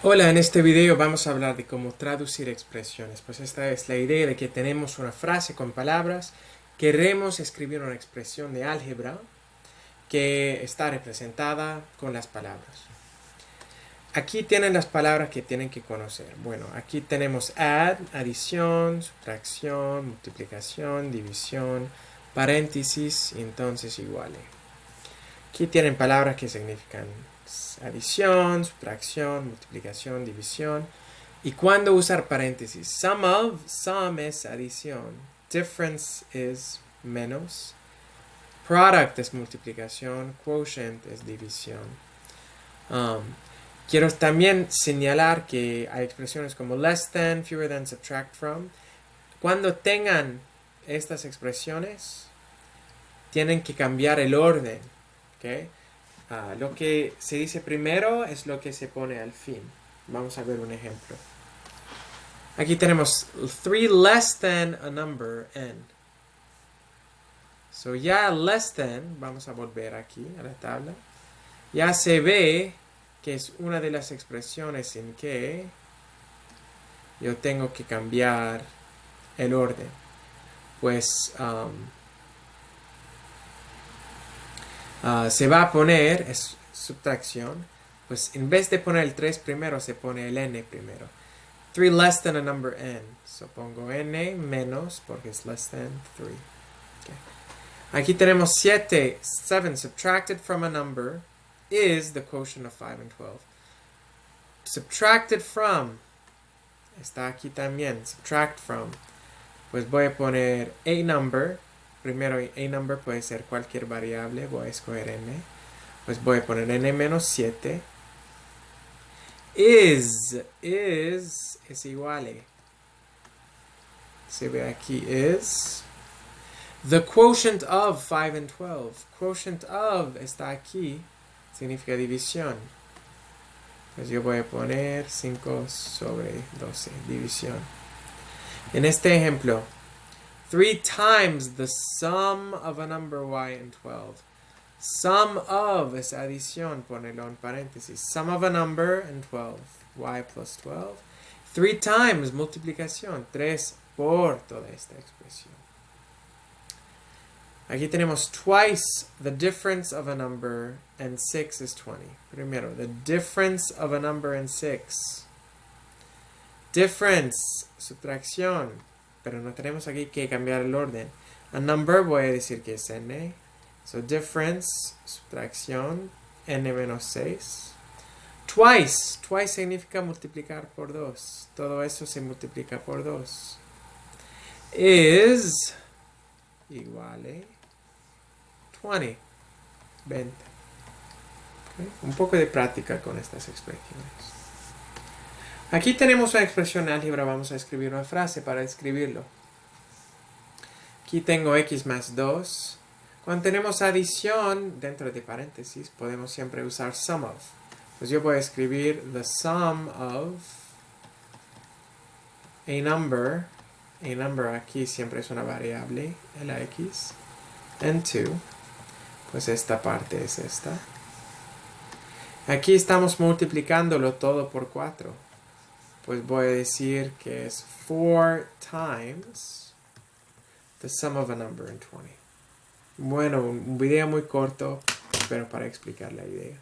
Hola, en este video vamos a hablar de cómo traducir expresiones. Pues esta es la idea de que tenemos una frase con palabras, queremos escribir una expresión de álgebra que está representada con las palabras. Aquí tienen las palabras que tienen que conocer. Bueno, aquí tenemos add, adición, subtracción, multiplicación, división, paréntesis, y entonces iguales. Aquí tienen palabras que significan adición, subtracción, multiplicación, división. ¿Y cuándo usar paréntesis? Sum es adición. Difference es menos. Product es multiplicación. Quotient es división. Quiero también señalar que hay expresiones como less than, fewer than, subtract from. Cuando tengan estas expresiones, tienen que cambiar el orden. ¿Okay? Lo que se dice primero es lo que se pone al fin. Vamos a ver un ejemplo. Aquí tenemos 3 less than a number n. So ya less than, vamos a volver aquí a la tabla. Ya se ve que es una de las expresiones en que yo tengo que cambiar el orden. Pues se va a poner, es subtracción, pues en vez de poner el 3 primero, se pone el n primero. 3 less than a number n. So pongo n menos porque es less than 3. Okay. Aquí tenemos 7. 7 subtracted from a number is the quotient of 5 and 12. Subtracted from está aquí también. Subtract from. Pues voy a poner a number. Primero, a number puede ser cualquier variable. Voy a escoger n. Pues voy a poner n menos 7. Es igual a. Se ve aquí is. The quotient of 5 and 12. Quotient of está aquí. Significa división. Pues yo voy a poner 5 sobre 12. División. En este ejemplo. 3 times the sum of a number y and 12. Sum of es adición, ponelo en paréntesis. Sum of a number and 12. Y plus 12. 3 times multiplicación. 3 por toda esta expresión. Aquí tenemos twice the difference of a number and 6 is 20. Primero, the difference of a number and 6. Difference, subtracción. Pero no tenemos aquí que cambiar el orden. A number voy a decir que es n. So difference, subtracción, n menos 6. Twice. Twice significa multiplicar por 2. Todo eso se multiplica por 2. Is igual a 20. 20. Okay. Un poco de práctica con estas expresiones. Aquí tenemos una expresión álgebra, vamos a escribir una frase para escribirlo. Aquí tengo x más 2. Cuando tenemos adición dentro de paréntesis, podemos siempre usar sum of. Pues yo voy a escribir the sum of a number. A number aquí siempre es una variable, la x. And 2. Pues esta parte es esta. Aquí estamos multiplicándolo todo por 4. Pues voy a decir que es 4 times the sum of a number and 20. Bueno, un video muy corto, pero para explicar la idea.